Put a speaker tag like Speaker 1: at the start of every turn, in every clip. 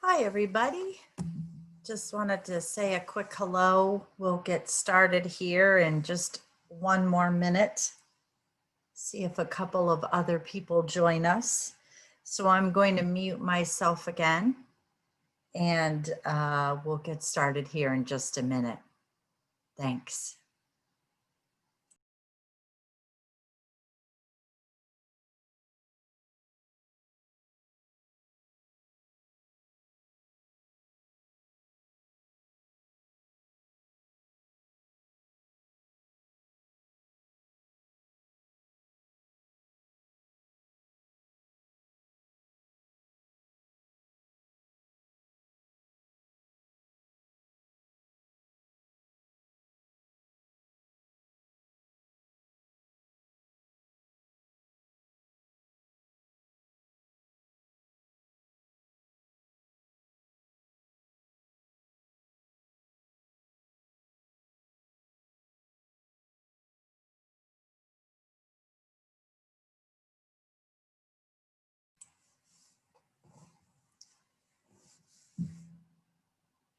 Speaker 1: Hi, everybody. Just wanted to say a quick hello. We'll get started here in just one more minute. See if a couple of other people join us. So I'm going to mute myself again and we'll get started here in just a minute. Thanks.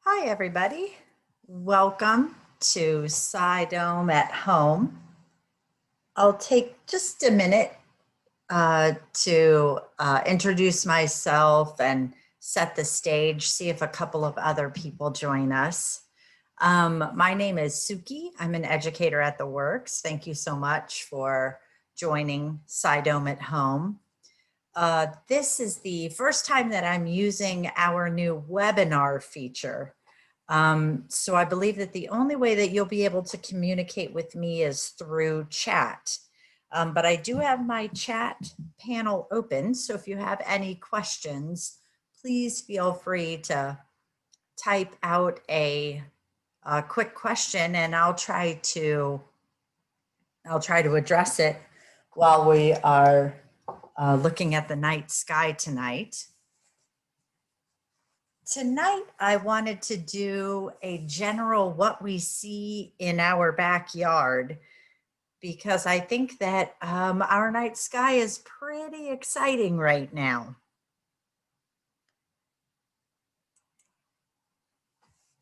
Speaker 1: Hi, everybody. Welcome to SciDome at Home. I'll take just a minute to introduce myself and set the stage, see if a couple of other people join us. My name is Suki. I'm an educator at the Works. Thank you so much for joining SciDome at Home. This is the first time that I'm using our new webinar feature. So I believe that the only way that you'll be able to communicate with me is through chat. But I do have my chat panel open. So if you have any questions, please feel free to type out a quick question and I'll try to address it while we are looking at the night sky tonight. Tonight, I wanted to do a general what we see in our backyard because I think that our night sky is pretty exciting right now.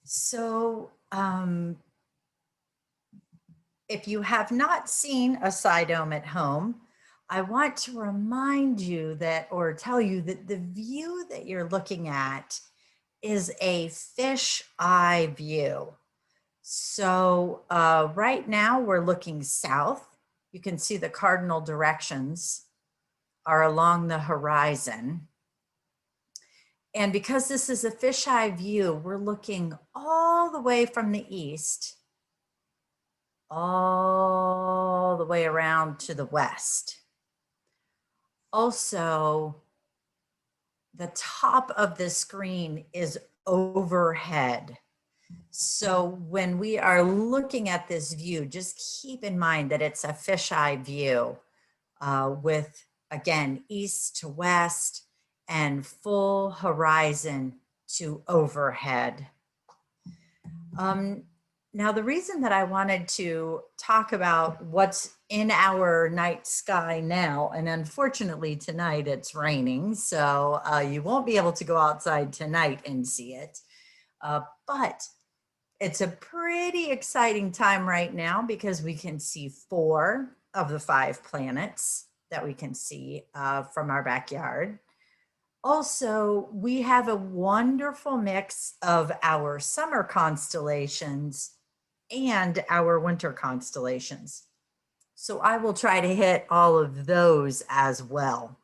Speaker 1: So if you have not seen a SciDome at home, I want to remind you that, or tell you that the view that you're looking at is a fish eye view. So right now we're looking south. You can see the cardinal directions are along the horizon. And because this is a fisheye view, we're looking all the way from the east, all the way around to the west. Also, the top of the screen is overhead. So when we are looking at this view, just keep in mind that it's a fisheye view with, again, east to west and full horizon to overhead. Now, the reason that I wanted to talk about what's in our night sky now, and unfortunately tonight it's raining, so you won't be able to go outside tonight and see it. But it's a pretty exciting time right now because we can see 4 of the 5 planets that we can see from our backyard. Also, we have a wonderful mix of our summer constellations and our winter constellations. So I will try to hit all of those as well.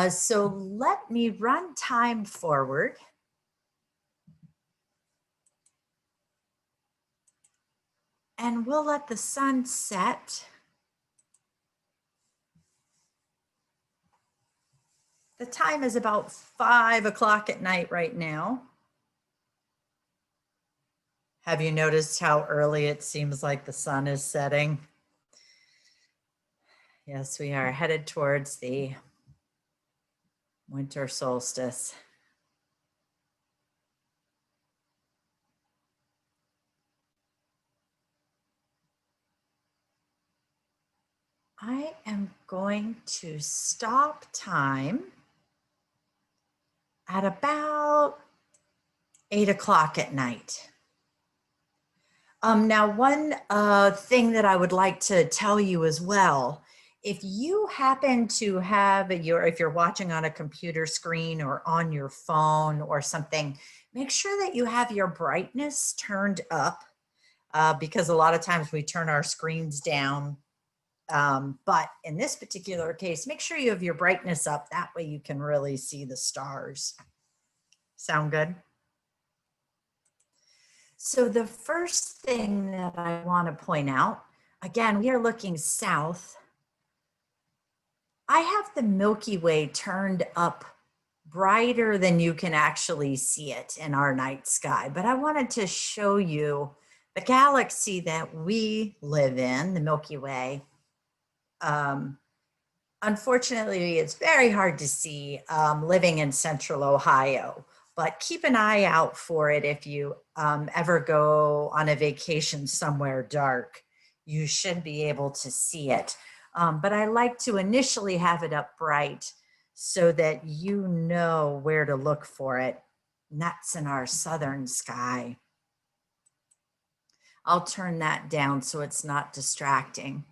Speaker 1: So let me run time forward. And we'll let the sun set. The time is about 5 o'clock at night right now. Have you noticed how early it seems like the sun is setting? Yes, we are headed towards the winter solstice. I am going to stop time at about 8 o'clock at night. Now, one thing that I would like to tell you as well, if you happen to have if you're watching on a computer screen or on your phone or something, make sure that you have your brightness turned up because a lot of times we turn our screens down. But in this particular case, make sure you have your brightness up. That way you can really see the stars. Sound good? So the first thing that I want to point out, again, we are looking south. I have the Milky Way turned up brighter than you can actually see it in our night sky. But I wanted to show you the galaxy that we live in, the Milky Way. Unfortunately, it's very hard to see living in central Ohio, but keep an eye out for it if you ever go on a vacation somewhere dark. You should be able to see it. But I like to initially have it up bright so that you know where to look for it. And that's in our southern sky. I'll turn that down so it's not distracting.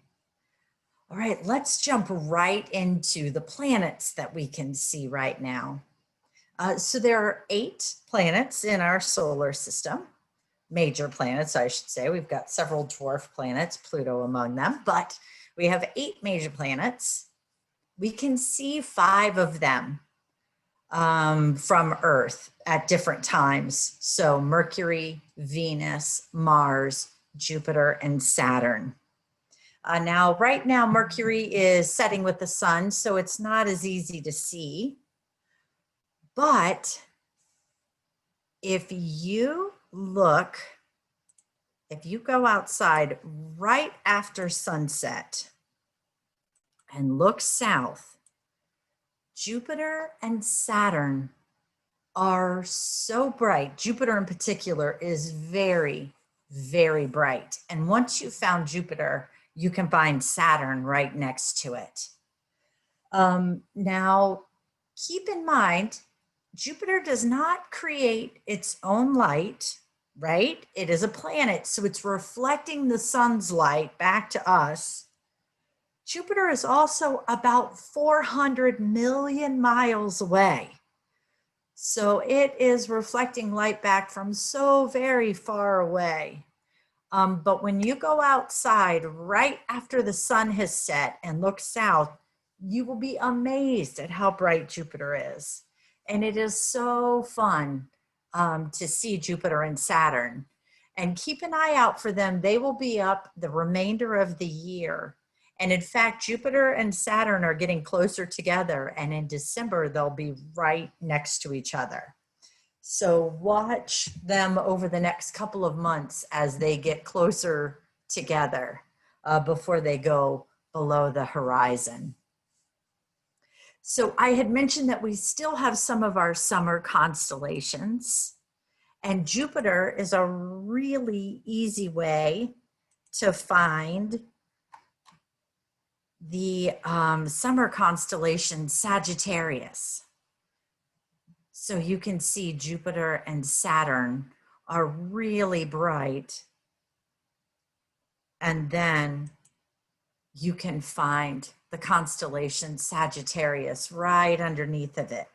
Speaker 1: All right, let's jump right into the planets that we can see right now. So there are 8 planets in our solar system, major planets, I should say. We've got several dwarf planets, Pluto among them, but we have 8 major planets. We can see 5 of them from Earth at different times. So Mercury, Venus, Mars, Jupiter, and Saturn. Now, right now, Mercury is setting with the sun, so it's not as easy to see. But if you go outside right after sunset and look south, Jupiter and Saturn are so bright. Jupiter in particular is very, very bright. And once you found Jupiter, you can find Saturn right next to it. Now, keep in mind, Jupiter does not create its own light, right? It is a planet, so it's reflecting the sun's light back to us. Jupiter is also about 400 million miles away. So it is reflecting light back from so very far away. But when you go outside right after the sun has set and look south, you will be amazed at how bright Jupiter is. And it is so fun to see Jupiter and Saturn. And keep an eye out for them. They will be up the remainder of the year. And in fact, Jupiter and Saturn are getting closer together. And in December, they'll be right next to each other. So watch them over the next couple of months as they get closer together before they go below the horizon. So I had mentioned that we still have some of our summer constellations, and Jupiter is a really easy way to find the summer constellation Sagittarius. So you can see Jupiter and Saturn are really bright. And then you can find the constellation Sagittarius right underneath of it.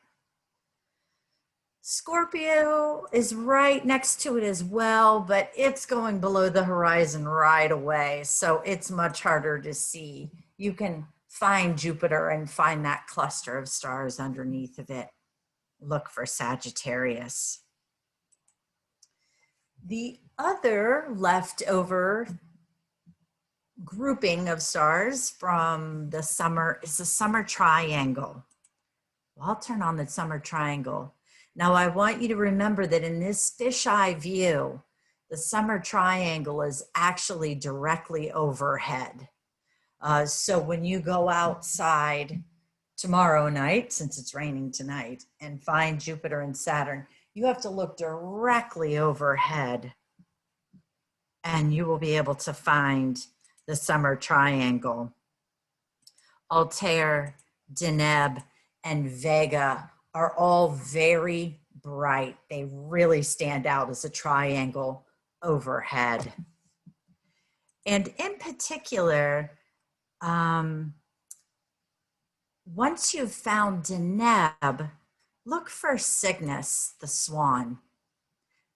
Speaker 1: Scorpio is right next to it as well, but it's going below the horizon right away. So it's much harder to see. You can find Jupiter and find that cluster of stars underneath of it. Look for Sagittarius. The other leftover grouping of stars from the summer is the summer triangle. Well, I'll turn on the summer triangle. Now I want you to remember that in this fisheye view, the summer triangle is actually directly overhead. So when you go outside tomorrow night, since it's raining tonight, and find Jupiter and Saturn, you have to look directly overhead and you will be able to find the summer triangle. Altair, Deneb, and Vega are all very bright. They really stand out as a triangle overhead. And in particular, once you've found Deneb, look for Cygnus the swan.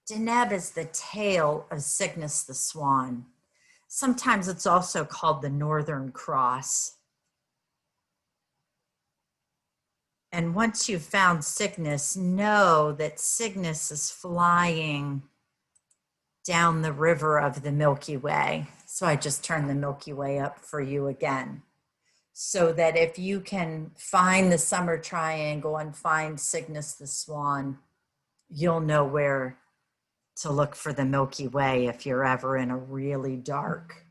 Speaker 1: Deneb is the tail of Cygnus the swan. Sometimes it's also called the Northern Cross. And once you've found Cygnus, know that Cygnus is flying down the river of the Milky Way. So I just turned the Milky Way up for you again, so that if you can find the summer triangle and find Cygnus the swan, you'll know where to look for the Milky Way if you're ever in a really dark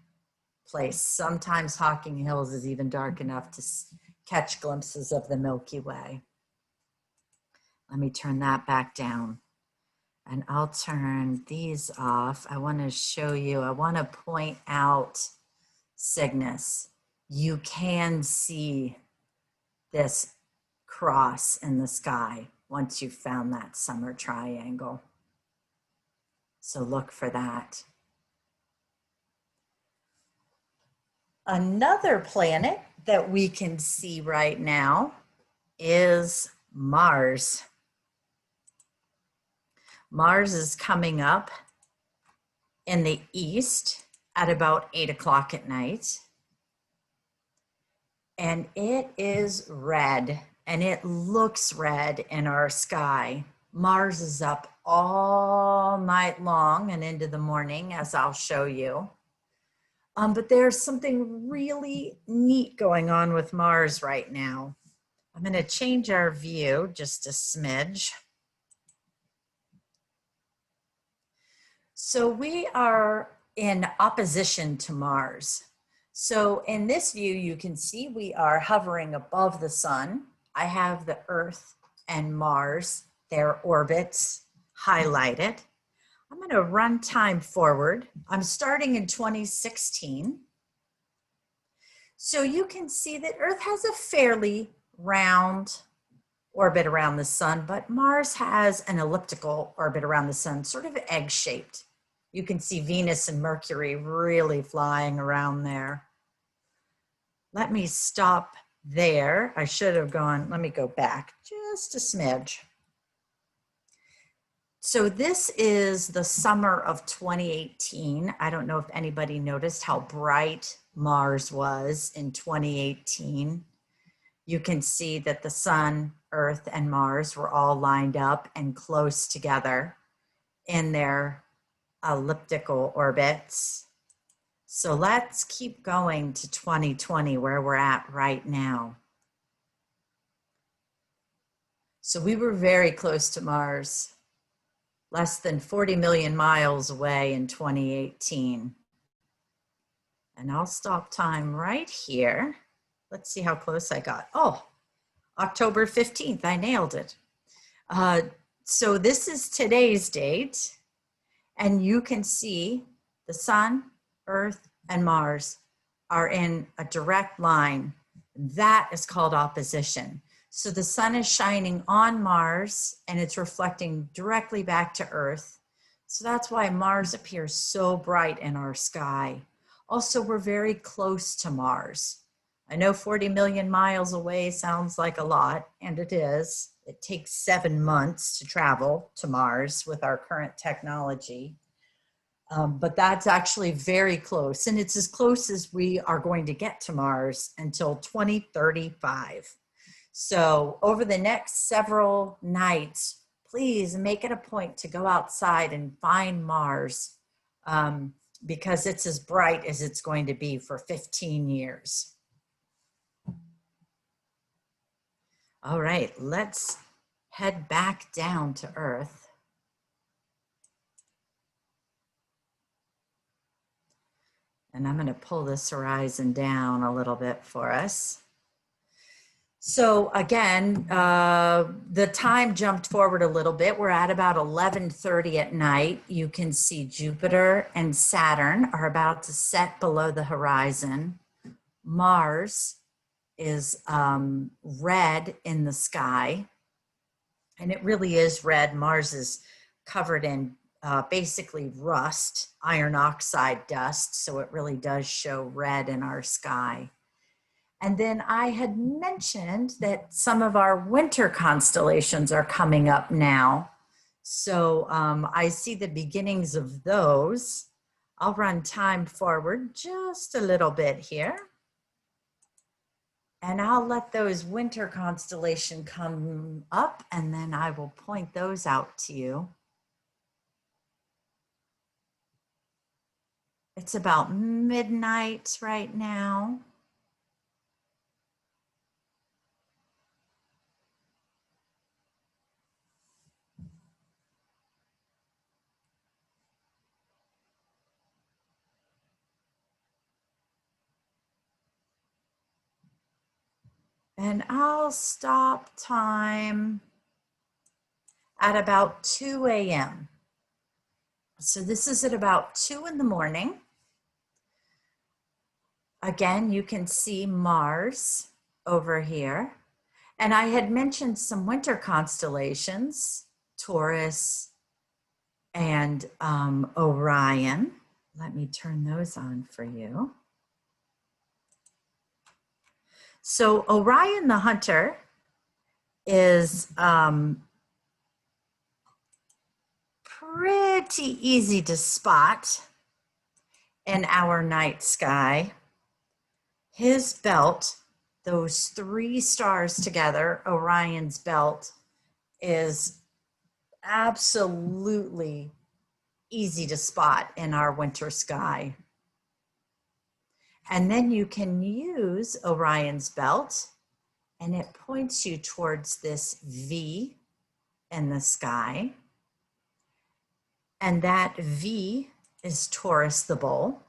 Speaker 1: place. Sometimes Hocking Hills is even dark enough to catch glimpses of the Milky Way. Let me turn that back down. And I'll turn these off. I want to show you, I want to point out Cygnus. You can see this cross in the sky once you've found that summer triangle. So look for that. Another planet that we can see right now is Mars. Mars is coming up in the east at about 8 o'clock at night. And it is red, and it looks red in our sky. Mars is up all night long and into the morning, as I'll show you. But there's something really neat going on with Mars right now. I'm going to change our view just a smidge. So we are in opposition to Mars. So in this view, you can see we are hovering above the sun. I have the Earth and Mars, their orbits highlighted. I'm going to run time forward. I'm starting in 2016. So you can see that Earth has a fairly round orbit around the sun, but Mars has an elliptical orbit around the sun, sort of egg-shaped. You can see Venus and Mercury really flying around there. Let me stop there. I should have gone, let me go back just a smidge. So this is the summer of 2018. I don't know if anybody noticed how bright Mars was in 2018. You can see that the sun, Earth, and Mars were all lined up and close together in their elliptical orbits. So let's keep going to 2020, where we're at right now. So we were very close to Mars, less than 40 million miles away in 2018. And I'll stop time right here. Let's see how close I got. Oh, October 15th, I nailed it. So this is today's date. And you can see the sun, Earth, and Mars are in a direct line. That is called opposition. So the sun is shining on Mars and it's reflecting directly back to Earth. So that's why Mars appears so bright in our sky. Also, we're very close to Mars. I know 40 million miles away sounds like a lot, and it is. It takes 7 months to travel to Mars with our current technology. But that's actually very close. And it's as close as we are going to get to Mars until 2035. So over the next several nights, please make it a point to go outside and find Mars because it's as bright as it's going to be for 15 years. All right, let's head back down to Earth. And I'm going to pull this horizon down a little bit for us. So again, the time jumped forward a little bit. We're at about 11:30 at night. You can see Jupiter and Saturn are about to set below the horizon. Mars is red in the sky. And it really is red. Mars is covered in basically rust, iron oxide dust. So it really does show red in our sky. And then I had mentioned that some of our winter constellations are coming up now. So I see the beginnings of those. I'll run time forward just a little bit here. And I'll let those winter constellation come up, and then I will point those out to you. It's about midnight right now. And I'll stop time at about 2 a.m. So this is at about 2 in the morning. Again, you can see Mars over here. And I had mentioned some winter constellations, Taurus and Orion. Let me turn those on for you. So Orion the Hunter is pretty easy to spot in our night sky. His belt, those 3 stars together, Orion's belt, is absolutely easy to spot in our winter sky. And then you can use Orion's belt, and it points you towards this V in the sky. And that V is Taurus the bull.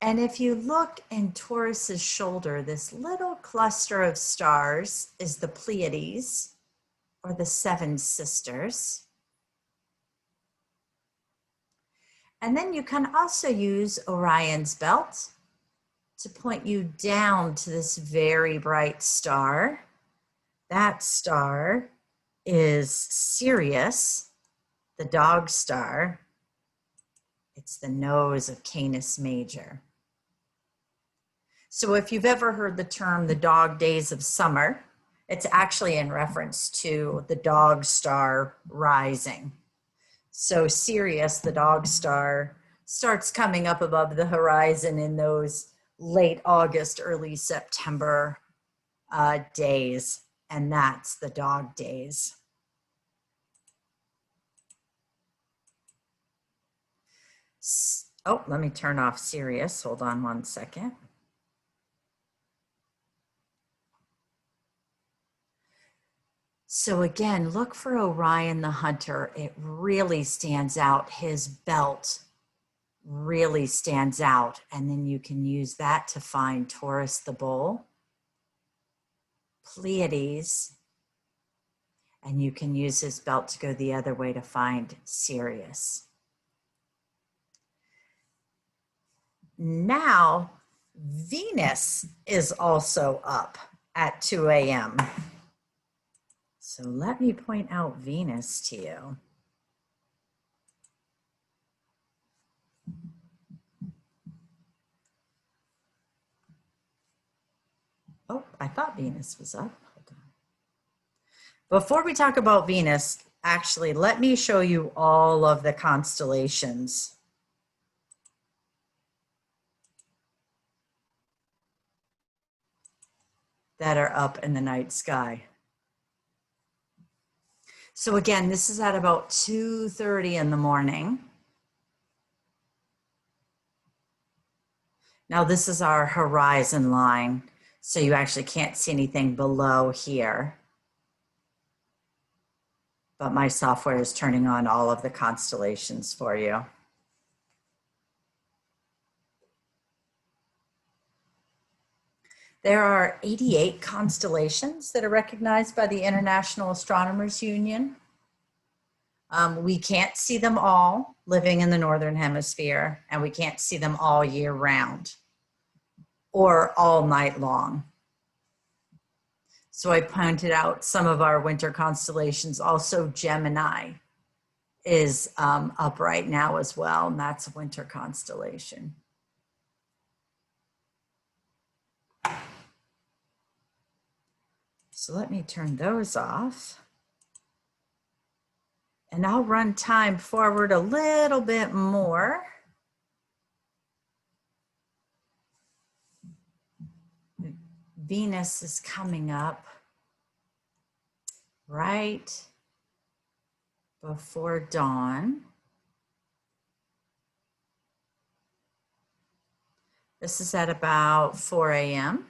Speaker 1: And if you look in Taurus's shoulder, this little cluster of stars is the Pleiades, or the 7 sisters. And then you can also use Orion's belt to point you down to this very bright star. That star is Sirius, the dog star. It's the nose of Canis Major. So if you've ever heard the term the dog days of summer, it's actually in reference to the dog star rising. So Sirius, the dog star, starts coming up above the horizon in those late August, early September days, and that's the dog days. Oh, let me turn off Sirius. Hold on one second. So again, look for Orion the Hunter. It really stands out. His belt really stands out. And then you can use that to find Taurus the bull, Pleiades, and you can use his belt to go the other way to find Sirius. Now, Venus is also up at 2 a.m. So let me point out Venus to you. Oh, I thought Venus was up. Hold on. Before we talk about Venus, actually, let me show you all of the constellations. That are up in the night sky. So again, this is at about 2:30 in the morning. Now this is our horizon line, so you actually can't see anything below here. But my software is turning on all of the constellations for you. There are 88 constellations that are recognized by the International Astronomers Union. We can't see them all living in the Northern Hemisphere, and we can't see them all year round or all night long. So I pointed out some of our winter constellations. Also, Gemini is up right now as well, and that's a winter constellation. So let me turn those off. And I'll run time forward a little bit more. Venus is coming up right before dawn. This is at about 4 a.m.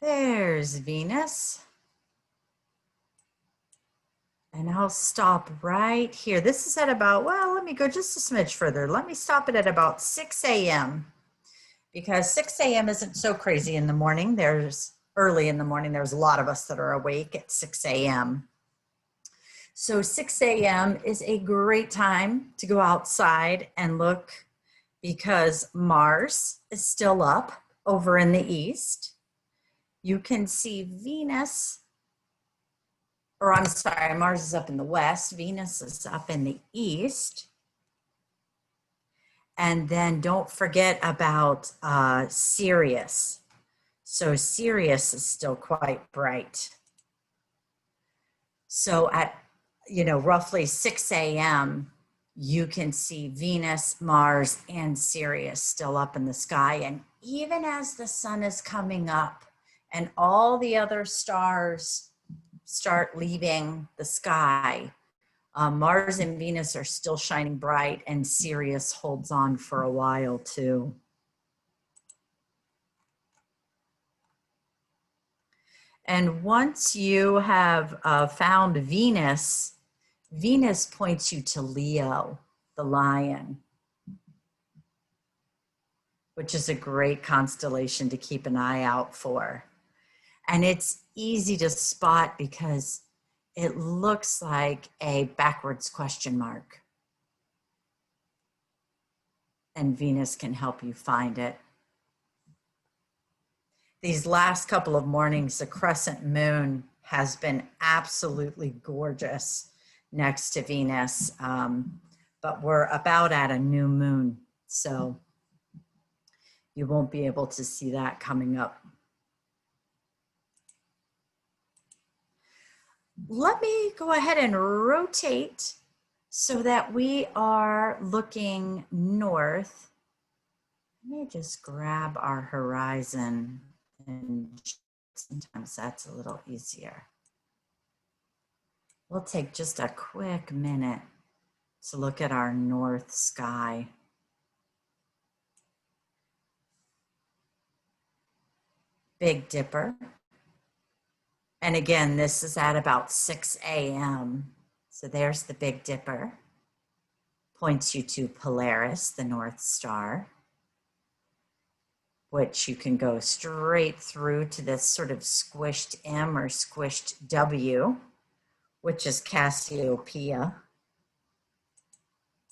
Speaker 1: There's Venus. And I'll stop right here. This is at about, well, let me go just a smidge further. Let me stop it at about 6 a.m. because 6 a.m. isn't so crazy in the morning. There's early in the morning. There's a lot of us that are awake at 6 a.m. So 6 a.m. is a great time to go outside and look because Mars is still up over in the east. You can see Venus, or I'm sorry, Mars is up in the west. Venus is up in the east. And then don't forget about Sirius. So Sirius is still quite bright. So at, roughly 6 a.m., you can see Venus, Mars, and Sirius still up in the sky. And even as the sun is coming up and all the other stars start leaving the sky, Mars and Venus are still shining bright, and Sirius holds on for a while too. And once you have found Venus, Venus points you to Leo, the lion, which is a great constellation to keep an eye out for. And it's easy to spot because it looks like a backwards question mark. And Venus can help you find it. These last couple of mornings, the crescent moon has been absolutely gorgeous next to Venus, but we're about at a new moon, so you won't be able to see that coming up. Let me go ahead and rotate so that we are looking north. Let me just grab our horizon, and sometimes that's a little easier. We'll take just a quick minute to look at our north sky. Big Dipper. And again, this is at about 6 a.m. So there's the Big Dipper. Points you to Polaris, the North Star, which you can go straight through to this sort of squished M or squished W, which is Cassiopeia.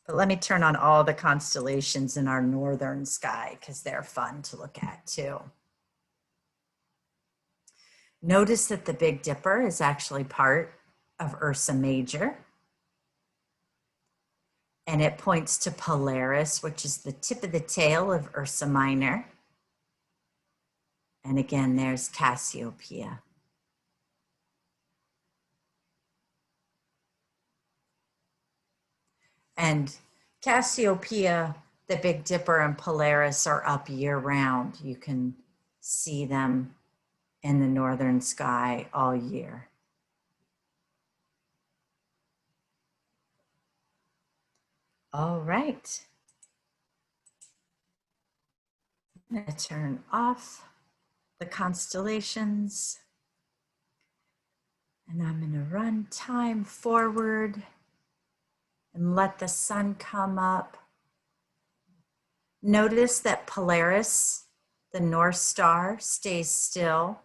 Speaker 1: But let me turn on all the constellations in our northern sky because they're fun to look at too. Notice that the Big Dipper is actually part of Ursa Major. And it points to Polaris, which is the tip of the tail of Ursa Minor. And again, there's Cassiopeia. And Cassiopeia, the Big Dipper, and Polaris are up year-round. You can see them in the northern sky all year. All right. I'm going to turn off the constellations, and I'm going to run time forward and let the sun come up. Notice that Polaris, the North Star, stays still.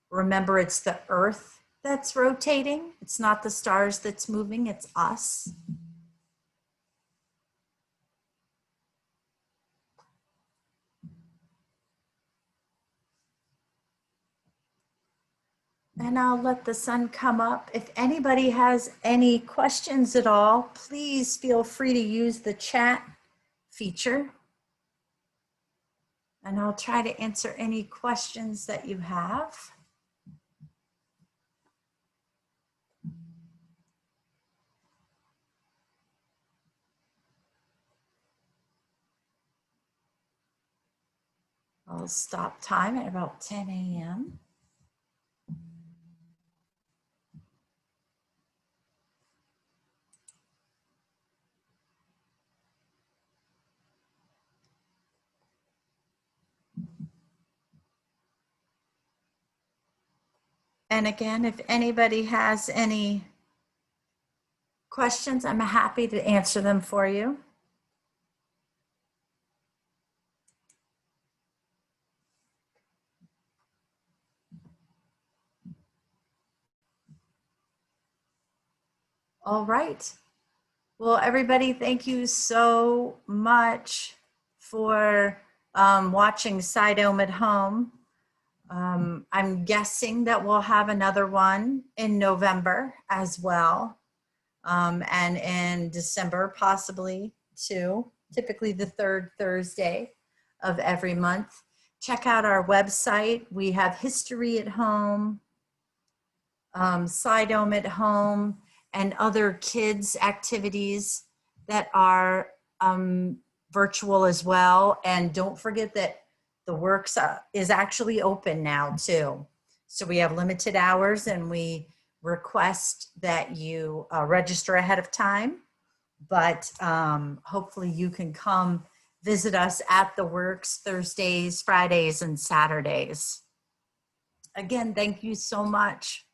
Speaker 1: Remember, it's the Earth that's rotating. It's not the stars that's moving, it's us. And I'll let the sun come up. If anybody has any questions at all, please feel free to use the chat feature. And I'll try to answer any questions that you have. I'll stop time at about 10 a.m. And again, if anybody has any questions, I'm happy to answer them for you. All right. Well, everybody, thank you so much for watching SciDome at Home. I'm guessing that we'll have another one in November as well, and in December possibly too, typically the third Thursday of every month. Check out our website. We have History at Home, SciDome at Home, and other kids activities that are virtual as well. And don't forget that the Works is actually open now too. So we have limited hours and we request that you register ahead of time, but hopefully you can come visit us at the Works Thursdays, Fridays, and Saturdays. Again, thank you so much.